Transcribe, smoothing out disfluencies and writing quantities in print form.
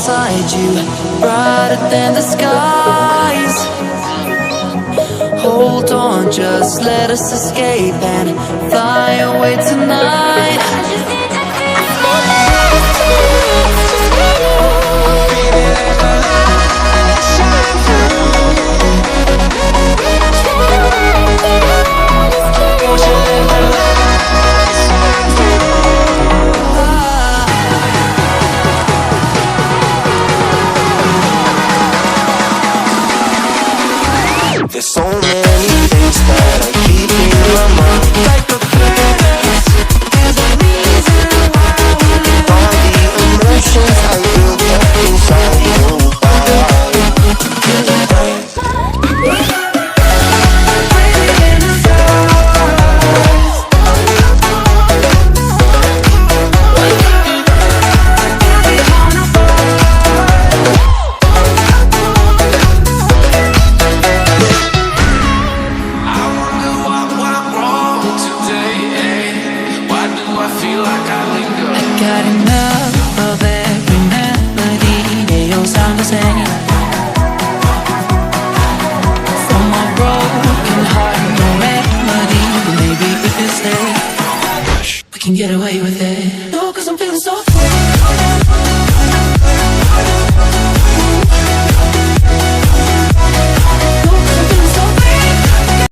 inside you, brighter than the skies. Hold on, just let us escape and fly away tonight. There's so many things that I keep in my mind, like the planets. There's a reason why we live. All the emotions I built up inside your body. Got enough of every melody, they all sound the same. From my broken heart, no remedy, but maybe if you stay, we can get away with it. No, 'cause I'm feeling so free.